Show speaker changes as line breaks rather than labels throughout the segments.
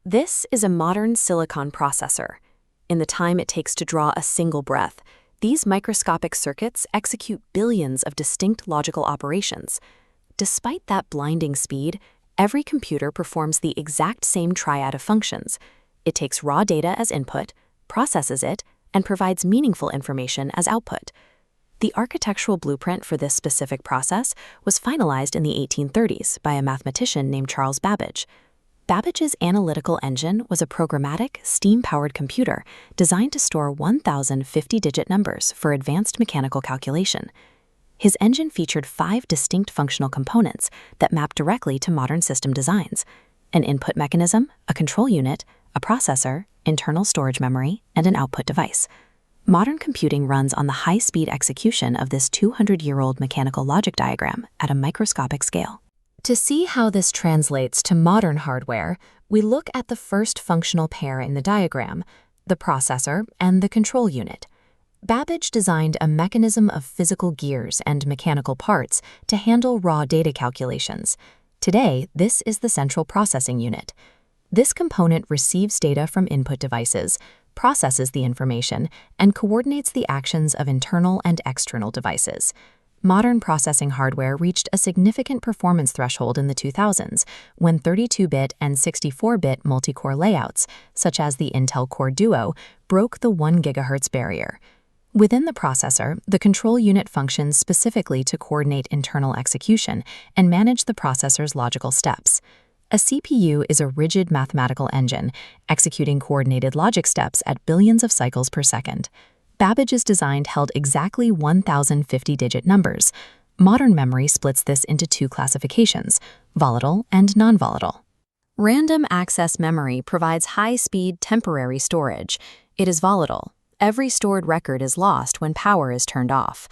This is a modern silicon processor. In the time it takes to draw a single breath, these microscopic circuits execute billions of distinct logical operations. Despite that blinding speed, every computer performs the exact same triad of functions. It takes raw data as input, processes it, and provides meaningful information as output. The architectural blueprint for this specific process was finalized in the 1830s by a mathematician named Charles Babbage. Babbage's analytical engine was a programmatic, steam-powered computer designed to store 1,050-digit numbers for advanced mechanical calculation. His engine featured 5 distinct functional components that mapped directly to modern system designs: an input mechanism, a control unit, a processor, internal storage memory, and an output device. Modern computing runs on the high-speed execution of this 200-year-old mechanical logic diagram at a microscopic scale. To see how this translates to modern hardware, we look at the first functional pair in the diagram, the processor and the control unit. Babbage designed a mechanism of physical gears and mechanical parts to handle raw data calculations. Today, this is the central processing unit. This component receives data from input devices, processes the information, and coordinates the actions of internal and external devices. Modern processing hardware reached a significant performance threshold in the 2000s when 32-bit and 64-bit multi-core layouts, such as the Intel Core Duo, broke the 1 GHz barrier. Within the processor, the control unit functions specifically to coordinate internal execution and manage the processor's logical steps. A CPU is a rigid mathematical engine, executing coordinated logic steps at billions of cycles per second. Babbage's design held exactly 1,050-digit numbers. Modern memory splits this into 2 classifications, volatile and non-volatile. Random access memory provides high-speed temporary storage. It is volatile. Every stored record is lost when power is turned off.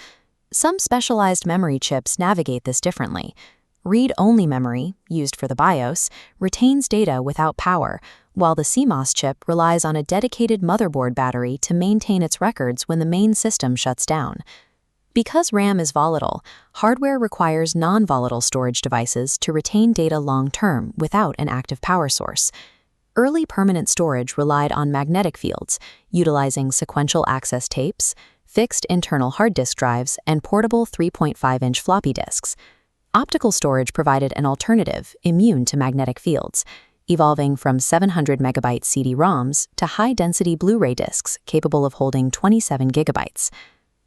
Some specialized memory chips navigate this differently. Read-only memory, used for the BIOS, retains data without power, while the CMOS chip relies on a dedicated motherboard battery to maintain its records when the main system shuts down. Because RAM is volatile, hardware requires non-volatile storage devices to retain data long-term without an active power source. Early permanent storage relied on magnetic fields, utilizing sequential access tapes, fixed internal hard disk drives, and portable 3.5-inch floppy disks. Optical storage provided an alternative immune to magnetic fields, evolving from 700 megabyte CD-ROMs to high-density Blu-ray discs capable of holding 27 gigabytes.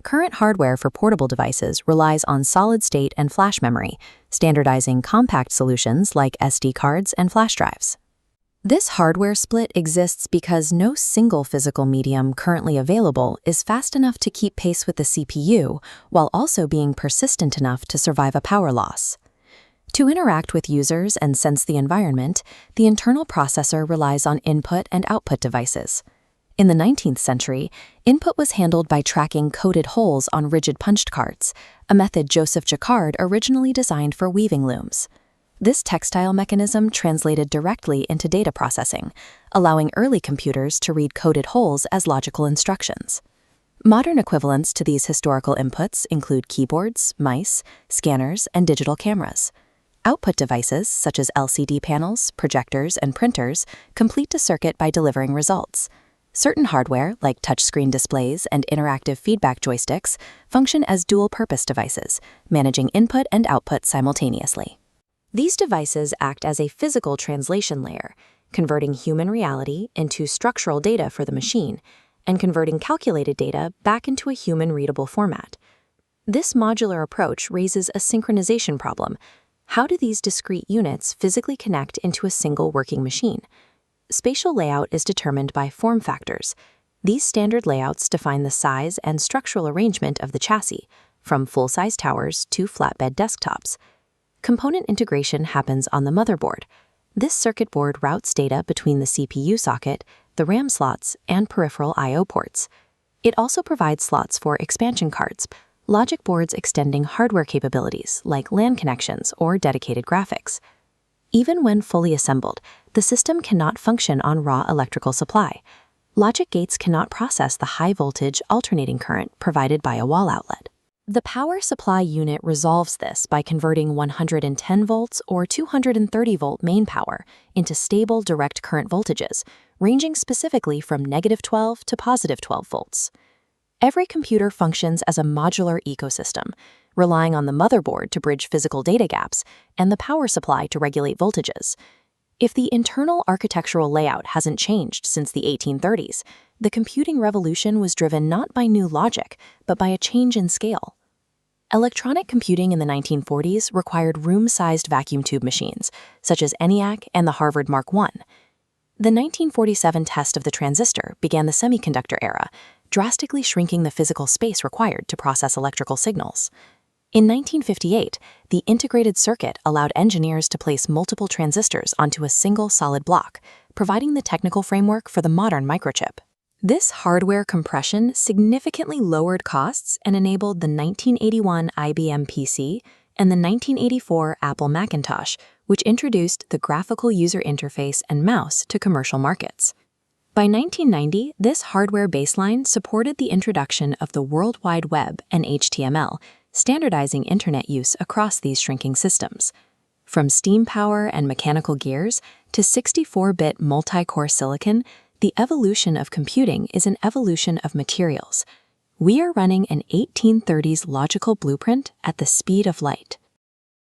Current hardware for portable devices relies on solid-state and flash memory, standardizing compact solutions like SD cards and flash drives. This hardware split exists because no single physical medium currently available is fast enough to keep pace with the CPU while also being persistent enough to survive a power loss. To interact with users and sense the environment, the internal processor relies on input and output devices. In the 19th century, input was handled by tracking coded holes on rigid punched cards, a method Joseph Jacquard originally designed for weaving looms. This textile mechanism translated directly into data processing, allowing early computers to read coded holes as logical instructions. Modern equivalents to these historical inputs include keyboards, mice, scanners, and digital cameras. Output devices, such as LCD panels, projectors, and printers, complete the circuit by delivering results. Certain hardware, like touchscreen displays and interactive feedback joysticks, function as dual-purpose devices, managing input and output simultaneously. These devices act as a physical translation layer, converting human reality into structural data for the machine, and converting calculated data back into a human-readable format. This modular approach raises a synchronization problem. How do these discrete units physically connect into a single working machine? Spatial layout is determined by form factors. These standard layouts define the size and structural arrangement of the chassis, from full-size towers to flatbed desktops. Component integration happens on the motherboard. This circuit board routes data between the CPU socket, the RAM slots, and peripheral I/O ports. It also provides slots for expansion cards, logic boards extending hardware capabilities like LAN connections or dedicated graphics. Even when fully assembled, the system cannot function on raw electrical supply. Logic gates cannot process the high-voltage alternating current provided by a wall outlet. The power supply unit resolves this by converting 110 volts or 230 volt main power into stable direct current voltages, ranging specifically from -12 to +12 volts. Every computer functions as a modular ecosystem, relying on the motherboard to bridge physical data gaps and the power supply to regulate voltages. If the internal architectural layout hasn't changed since the 1830s, the computing revolution was driven not by new logic, but by a change in scale. Electronic computing in the 1940s required room-sized vacuum tube machines, such as ENIAC and the Harvard Mark I. The 1947 test of the transistor began the semiconductor era, drastically shrinking the physical space required to process electrical signals. In 1958, the integrated circuit allowed engineers to place multiple transistors onto a single solid block, providing the technical framework for the modern microchip. This hardware compression significantly lowered costs and enabled the 1981 IBM PC and the 1984 Apple Macintosh, which introduced the graphical user interface and mouse to commercial markets. By 1990, this hardware baseline supported the introduction of the World Wide Web and HTML, standardizing internet use across these shrinking systems. From steam power and mechanical gears to 64-bit multi-core silicon, the evolution of computing is an evolution of materials. We are running an 1830s logical blueprint at the speed of light.